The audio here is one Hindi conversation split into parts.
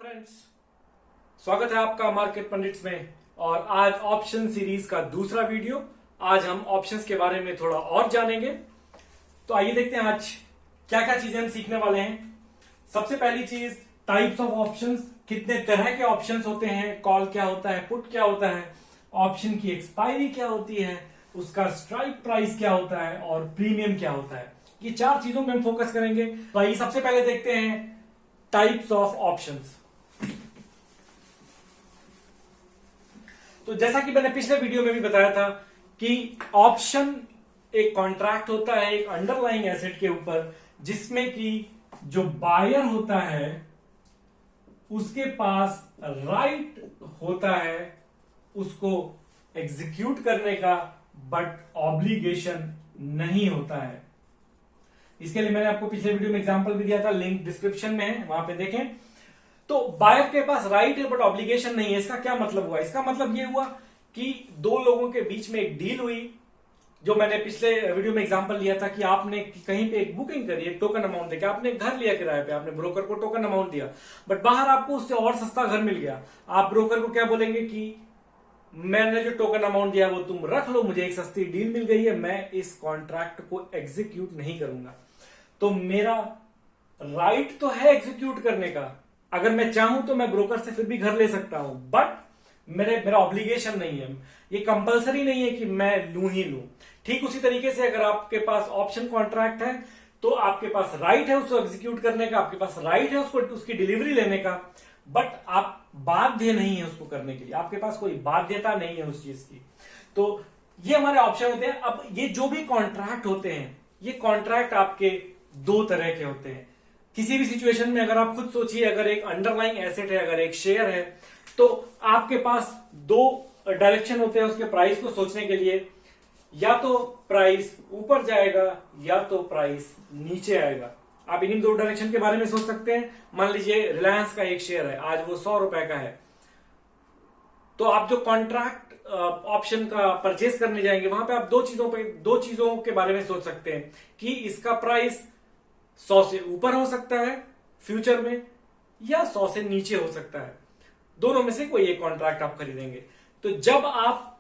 फ्रेंड्स, स्वागत है आपका मार्केट पंडिट्स में। और आज ऑप्शन सीरीज का दूसरा वीडियो। आज हम ऑप्शंस के बारे में थोड़ा और जानेंगे। तो आइए देखते हैं आज क्या क्या चीजें हम सीखने वाले हैं। सबसे पहली चीज, टाइप्स ऑफ ऑप्शंस, कितने तरह के ऑप्शंस होते हैं, कॉल क्या होता है, पुट क्या होता है, ऑप्शन की एक्सपायरी क्या होती है, उसका स्ट्राइक प्राइस क्या होता है और प्रीमियम क्या होता है। ये चार चीजों पे हम फोकस करेंगे। तो आइए सबसे पहले देखते हैं टाइप्स ऑफ ऑप्शंस। तो जैसा कि मैंने पिछले वीडियो में भी बताया था कि ऑप्शन एक कॉन्ट्रैक्ट होता है एक अंडरलाइंग एसेट के ऊपर, जिसमें कि जो बायर होता है उसके पास राइट होता है उसको एग्जीक्यूट करने का, बट ऑब्लिगेशन नहीं होता है। इसके लिए मैंने आपको पिछले वीडियो में एग्जांपल भी दिया था, लिंक डिस्क्रिप्शन में है, वहां पे देखें। तो बायर के पास राइट है बट ऑब्लिगेशन नहीं है। इसका क्या मतलब हुआ? इसका मतलब यह हुआ कि दो लोगों के बीच में एक डील हुई, जो मैंने पिछले वीडियो में एग्जांपल लिया था कि आपने कहीं पे एक बुकिंग करी, एक टोकन अमाउंट देकर आपने घर लिया किराए पे, आपने ब्रोकर को टोकन अमाउंट दिया, बट बाहर आपको उससे और सस्ता घर मिल गया। आप ब्रोकर को क्या बोलेंगे कि मैंने जो टोकन अमाउंट दिया वो तुम रख लो, मुझे एक सस्ती डील मिल गई है, मैं इस कॉन्ट्रैक्ट को एग्जीक्यूट नहीं करूंगा। तो मेरा राइट तो है एग्जीक्यूट करने का, अगर मैं चाहूं तो मैं ब्रोकर से फिर भी घर ले सकता हूं, बट मेरा ऑब्लिगेशन नहीं है, ये कंपलसरी नहीं है कि मैं लूं ही लूं। ठीक उसी तरीके से अगर आपके पास ऑप्शन कॉन्ट्रैक्ट है तो आपके पास राइट है उसको एग्जीक्यूट करने का, आपके पास राइट है उसको उसकी डिलीवरी लेने का, बट आप बाध्य नहीं है उसको करने के लिए, आपके पास कोई बाध्यता नहीं है उस चीज की। तो ये हमारे ऑप्शन होते हैं। अब ये जो भी कॉन्ट्रैक्ट होते हैं, ये कॉन्ट्रैक्ट आपके दो तरह के होते हैं। किसी भी सिचुएशन में अगर आप खुद सोचिए, अगर एक अंडरलाइंग एसेट है, अगर एक शेयर है, तो आपके पास दो डायरेक्शन होते हैं उसके प्राइस को सोचने के लिए। या तो प्राइस ऊपर जाएगा या तो प्राइस नीचे आएगा। आप इन्हीं दो डायरेक्शन के बारे में सोच सकते हैं। मान लीजिए रिलायंस का एक शेयर है, आज वो 100 रुपए का है, तो आप जो कॉन्ट्रैक्ट ऑप्शन का परचेज करने जाएंगे वहां पे आप दो चीजों के बारे में सोच सकते हैं कि इसका प्राइस 100 से ऊपर हो सकता है फ्यूचर में, या 100 से नीचे हो सकता है। दोनों में से कोई एक कॉन्ट्रैक्ट आप खरीदेंगे। तो जब आप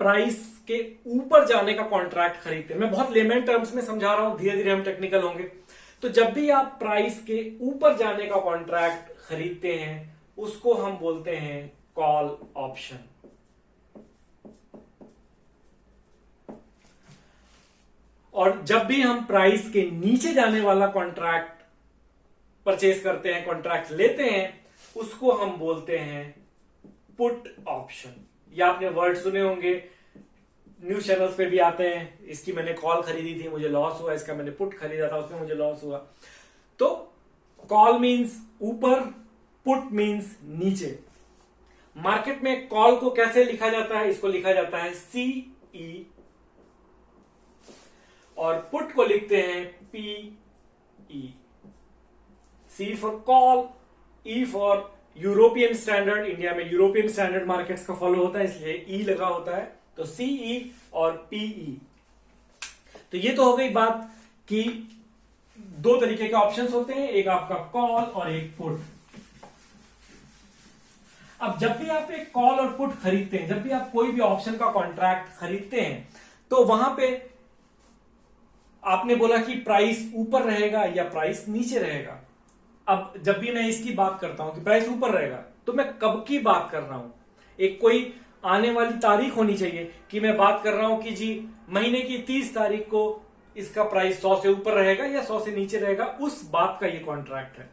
प्राइस के ऊपर जाने का कॉन्ट्रैक्ट खरीदते हैं, मैं बहुत लेमन टर्म्स में समझा रहा हूं, धीरे धीरे हम टेक्निकल होंगे। तो जब भी आप प्राइस के ऊपर जाने का कॉन्ट्रैक्ट खरीदते हैं उसको हम बोलते हैं कॉल ऑप्शन। और जब भी हम प्राइस के नीचे जाने वाला कॉन्ट्रैक्ट परचेज करते हैं, कॉन्ट्रैक्ट लेते हैं, उसको हम बोलते हैं पुट ऑप्शन। या आपने वर्ड सुने होंगे, न्यूज चैनल्स पे भी आते हैं, इसकी मैंने कॉल खरीदी थी मुझे लॉस हुआ, इसका मैंने पुट खरीदा था उसमें मुझे लॉस हुआ। तो कॉल मींस ऊपर, पुट मींस नीचे। मार्केट में कॉल को कैसे लिखा जाता है? इसको लिखा जाता है CE, और पुट को लिखते हैं PE। C for call, E for European standard. India में यूरोपियन स्टैंडर्ड मार्केट्स का फॉलो होता है, इसलिए E लगा होता है। तो CE और PE। तो ये तो हो गई बात कि दो तरीके के ऑप्शंस होते हैं, एक आपका कॉल और एक पुट। अब जब भी आप एक कॉल और पुट खरीदते हैं, जब भी आप कोई भी ऑप्शन का कॉन्ट्रैक्ट खरीदते हैं, तो वहां पे आपने बोला कि प्राइस ऊपर रहेगा या प्राइस नीचे रहेगा। अब जब भी मैं इसकी बात करता हूं कि प्राइस ऊपर रहेगा, तो मैं कब की बात कर रहा हूं? एक कोई आने वाली तारीख होनी चाहिए कि मैं बात कर रहा हूं कि जी महीने की 30 तारीख को इसका प्राइस 100 से ऊपर रहेगा या 100 से नीचे रहेगा, उस बात का ये कॉन्ट्रैक्ट है।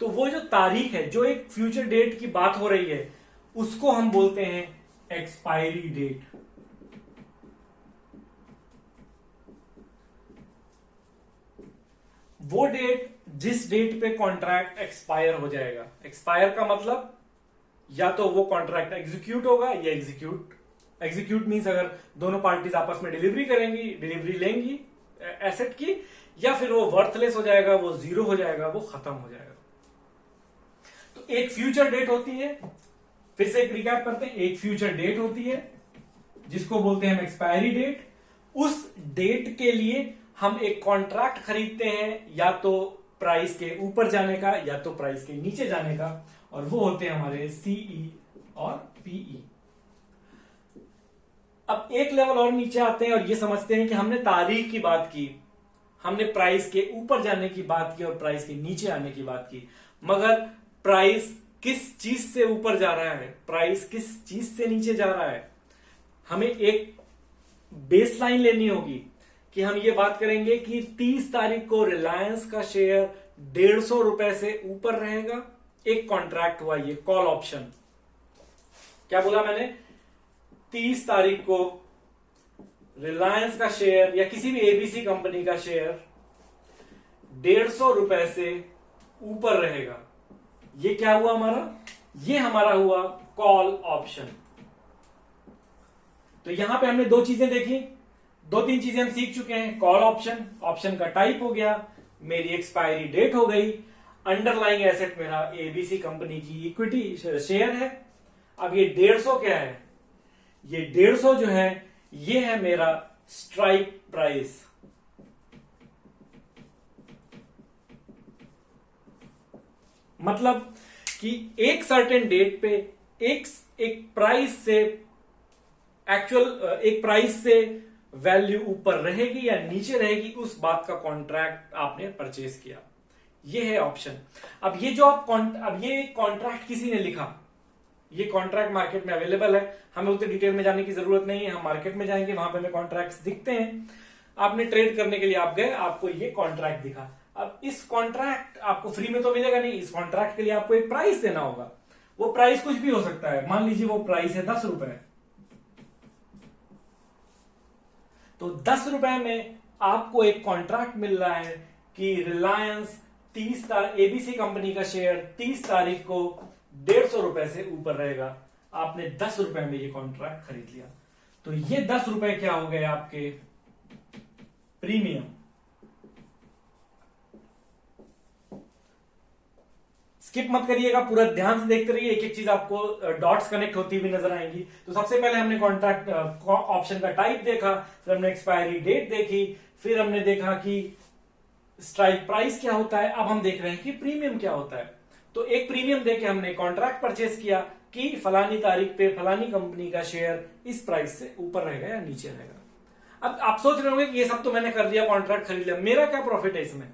तो वो जो तारीख है, जो एक फ्यूचर डेट की बात हो रही है, उसको हम बोलते हैं एक्सपायरी डेट। वो डेट जिस डेट पे कॉन्ट्रैक्ट एक्सपायर हो जाएगा। एक्सपायर का मतलब या तो वो कॉन्ट्रैक्ट एग्जीक्यूट होगा या एग्जीक्यूट मींस अगर दोनों पार्टीज आपस में डिलीवरी करेंगी, डिलीवरी लेंगी एसेट की, या फिर वो वर्थलेस हो जाएगा, वो जीरो हो जाएगा, वो खत्म हो जाएगा। तो एक फ्यूचर डेट होती है, फिर से एक रिकैप करते हैं, एक फ्यूचर डेट होती है जिसको बोलते हैं हम एक्सपायरी डेट। उस डेट के लिए हम एक कॉन्ट्रैक्ट खरीदते हैं, या तो प्राइस के ऊपर जाने का या तो प्राइस के नीचे जाने का, और वो होते हैं हमारे सीई और पीई। अब एक लेवल और नीचे आते हैं और ये समझते हैं कि हमने तारीख की बात की, हमने प्राइस के ऊपर जाने की बात की और प्राइस के नीचे आने की बात की, मगर प्राइस किस चीज से ऊपर जा रहा है, प्राइस किस चीज से नीचे जा रहा है, हमें एक बेसलाइन लेनी होगी कि हम ये बात करेंगे कि 30 तारीख को रिलायंस का शेयर 150 रुपए से ऊपर रहेगा। एक कॉन्ट्रैक्ट हुआ ये कॉल ऑप्शन, क्या बोला मैंने, 30 तारीख को रिलायंस का शेयर या किसी भी एबीसी कंपनी का शेयर 150 रुपए से ऊपर रहेगा। ये क्या हुआ हमारा, ये हमारा हुआ कॉल ऑप्शन। तो यहां पे हमने दो चीजें देखी, दो तीन चीजें हम सीख चुके हैं। कॉल ऑप्शन, ऑप्शन का टाइप हो गया, मेरी एक्सपायरी डेट हो गई, अंडरलाइंग एसेट मेरा एबीसी कंपनी की इक्विटी शेयर है। अब ये 150 क्या है, ये 150 जो है ये है मेरा स्ट्राइक प्राइस। मतलब कि एक सर्टेन डेट पे एक प्राइस से एक्चुअल एक प्राइस से वैल्यू ऊपर रहेगी या नीचे रहेगी, उस बात का कॉन्ट्रैक्ट आपने परचेज किया। ये है ऑप्शन। अब ये जो अब ये कॉन्ट्रैक्ट किसी ने लिखा, ये कॉन्ट्रैक्ट मार्केट में अवेलेबल है, हमें उतने डिटेल में जाने की जरूरत नहीं है। हम मार्केट में जाएंगे, वहां पे हमें कॉन्ट्रैक्ट्स दिखते हैं। आपने ट्रेड करने के लिए आप गए, आपको ये कॉन्ट्रैक्ट दिखा। अब इस कॉन्ट्रैक्ट आपको फ्री में तो मिलेगा नहीं, इस कॉन्ट्रैक्ट के लिए आपको एक प्राइस देना होगा। वो प्राइस कुछ भी हो सकता है, मान लीजिए वो प्राइस है 10 रुपए, तो 10 रुपए में आपको एक कॉन्ट्रैक्ट मिल रहा है कि रिलायंस 30 एबीसी कंपनी का शेयर 30 तारीख को 150 रुपए से ऊपर रहेगा। आपने 10 रुपए में ये कॉन्ट्रैक्ट खरीद लिया, तो ये 10 रुपए क्या हो गए आपके प्रीमियम। स्किप मत करिएगा, पूरा ध्यान से देखते रहिए, एक एक चीज आपको डॉट्स कनेक्ट होती हुई नजर आएंगी। तो सबसे पहले हमने कॉन्ट्रैक्ट ऑप्शन का टाइप देखा, फिर हमने एक्सपायरी डेट देखी, फिर हमने देखा कि स्ट्राइक प्राइस क्या होता है। अब हम देख रहे हैं कि प्रीमियम क्या होता है। तो एक प्रीमियम देके हमने कॉन्ट्रैक्ट परचेस किया कि फलानी तारीख पे फलानी कंपनी का शेयर इस प्राइस से ऊपर रहेगा या नीचे रहेगा। अब आप सोच रहे होंगे कि ये सब तो मैंने कर लिया, कॉन्ट्रैक्ट खरीद लिया, मेरा क्या प्रॉफिट है इसमें।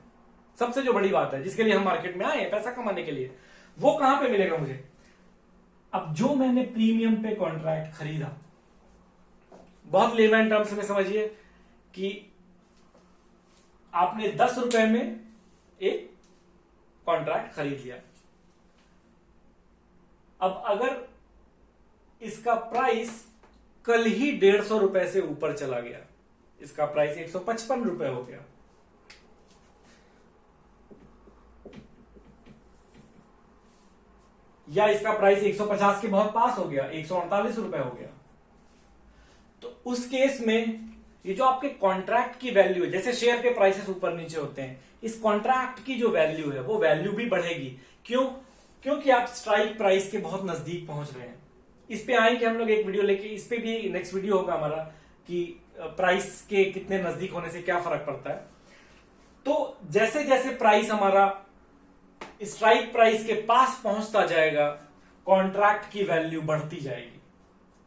सबसे जो बड़ी बात है जिसके लिए हम मार्केट में आए पैसा कमाने के लिए, वो कहां पे मिलेगा मुझे। अब जो मैंने प्रीमियम पे कॉन्ट्रैक्ट खरीदा, बहुत लेमैन टर्म्स में समझिए कि आपने 10 रुपए में एक कॉन्ट्रैक्ट खरीद लिया। अब अगर इसका प्राइस कल ही 150 रुपए से ऊपर चला गया, इसका प्राइस 155 रुपए हो गया, या इसका प्राइस 150 के बहुत पास हो गया, 148 रुपए हो गया, तो उस केस में ये जो आपके कॉन्ट्रैक्ट की वैल्यू है, जैसे शेयर के प्राइसेस ऊपर नीचे होते हैं, इस कॉन्ट्रैक्ट की जो वैल्यू है वो वैल्यू भी बढ़ेगी। क्यों? क्योंकि आप स्ट्राइक प्राइस के बहुत नजदीक पहुंच रहे हैं। इस पे आएंगे हम लोग एक वीडियो लेके, इस पे भी नेक्स्ट वीडियो होगा हमारा कि प्राइस के कितने नजदीक होने से क्या फर्क पड़ता है। तो जैसे जैसे प्राइस हमारा स्ट्राइक प्राइस के पास पहुंचता जाएगा, कॉन्ट्रैक्ट की वैल्यू बढ़ती जाएगी।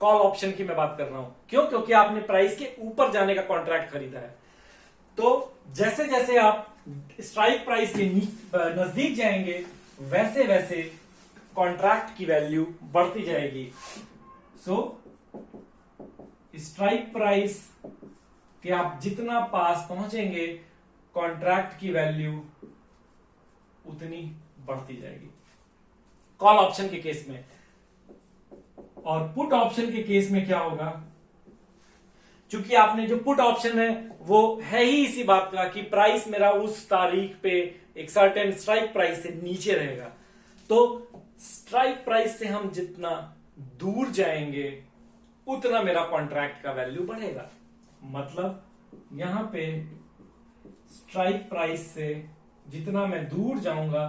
कॉल ऑप्शन की मैं बात कर रहा हूं, क्यों? क्योंकि आपने प्राइस के ऊपर जाने का कॉन्ट्रैक्ट खरीदा है। तो जैसे जैसे आप स्ट्राइक प्राइस के नजदीक जाएंगे, वैसे वैसे कॉन्ट्रैक्ट की वैल्यू बढ़ती जाएगी। सो स्ट्राइक प्राइस के आप जितना पास पहुंचेंगे, कॉन्ट्रैक्ट की वैल्यू उतनी बढ़ती जाएगी, कॉल ऑप्शन के केस में। और पुट ऑप्शन के केस में क्या होगा, क्योंकि आपने जो पुट ऑप्शन है वो है ही इसी बात का कि प्राइस मेरा उस तारीख पे एक सर्टेन स्ट्राइक प्राइस से नीचे रहेगा। तो स्ट्राइक प्राइस से हम जितना दूर जाएंगे उतना मेरा कॉन्ट्रैक्ट का वैल्यू बढ़ेगा। मतलब यहां पे स्ट्राइक प्राइस से जितना मैं दूर जाऊंगा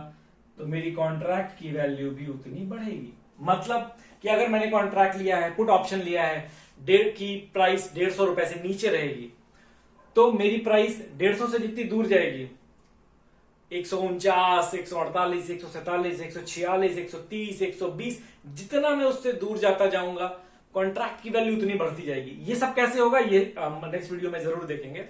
तो मेरी कॉन्ट्रैक्ट की वैल्यू भी उतनी बढ़ेगी। मतलब कि अगर मैंने कॉन्ट्रैक्ट लिया है, पुट ऑप्शन लिया है, डेट की प्राइस 150 रुपए से नीचे रहेगी, तो मेरी प्राइस 150 से जितनी दूर जाएगी 149, 148, 147, 146, 130, 120, जितना मैं उससे दूर जाता जाऊंगा कॉन्ट्रैक्ट की वैल्यू उतनी बढ़ती जाएगी। ये सब कैसे होगा, ये नेक्स्ट वीडियो में जरूर देखेंगे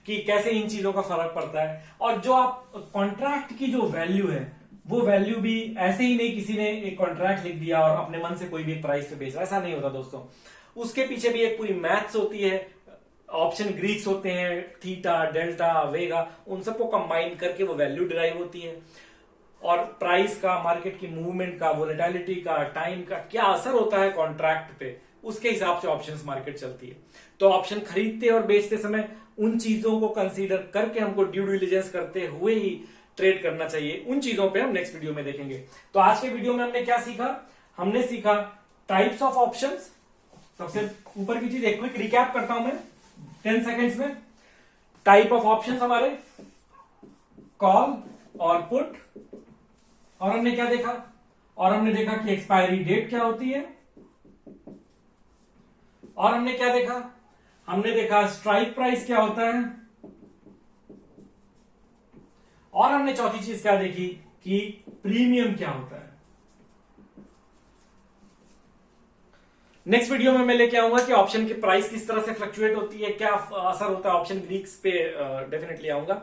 कि कैसे इन चीजों का फर्क पड़ता है। और जो आप कॉन्ट्रैक्ट की जो वैल्यू है वो वैल्यू भी ऐसे ही नहीं किसी ने एक कॉन्ट्रैक्ट लिख दिया और अपने मन से कोई भी एक प्राइस पे बेच रहा, ऐसा नहीं होता दोस्तों। उसके पीछे भी एक पूरी मैथ्स होती है, ऑप्शन ग्रीक्स होते हैं, थीटा, डेल्टा, वेगा, उन सबको कंबाइन करके वो वैल्यू डिराइव होती है। और प्राइस का, मार्केट की मूवमेंट का, वोलेटिलिटी का, टाइम का क्या असर होता है कॉन्ट्रैक्ट पे, उसके हिसाब से ऑप्शंस मार्केट चलती है। तो ऑप्शन खरीदते और बेचते समय उन चीजों को कंसीडर करके हमको ड्यू डिलिजेंस करते हुए ही ट्रेड करना चाहिए। उन चीजों पे हम नेक्स्ट वीडियो में देखेंगे। तो आज के वीडियो में हमने क्या सीखा, हमने सीखा टाइप्स ऑफ ऑप्शंस। सबसे ऊपर की चीज एक क्विक रिकैप करता हूं मैं 10 सेकेंड्स में। टाइप ऑफ ऑप्शंस हमारे कॉल और पुट, और हमने क्या देखा, और हमने देखा कि एक्सपायरी डेट क्या होती है, और हमने क्या देखा, हमने देखा स्ट्राइक प्राइस क्या होता है, और हमने चौथी चीज क्या देखी कि प्रीमियम क्या होता है। नेक्स्ट वीडियो में मैं लेके आऊंगा कि ऑप्शन की प्राइस किस तरह से फ्लक्चुएट होती है, क्या असर होता है ऑप्शन ग्रीक्स पे, डेफिनेटली आऊंगा।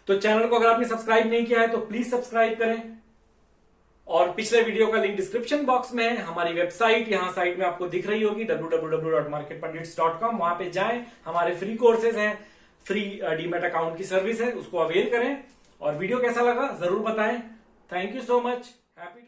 तो चैनल को अगर आपने सब्सक्राइब नहीं किया है तो प्लीज सब्सक्राइब करें, और पिछले वीडियो का लिंक डिस्क्रिप्शन बॉक्स में है। हमारी वेबसाइट यहां साइड में आपको दिख रही होगी www.marketpundits.com, वहां पे जाएं, हमारे फ्री कोर्सेज हैं, फ्री डीमैट अकाउंट की सर्विस है, उसको अवेल करें। और वीडियो कैसा लगा जरूर बताएं। Thank you so much, happy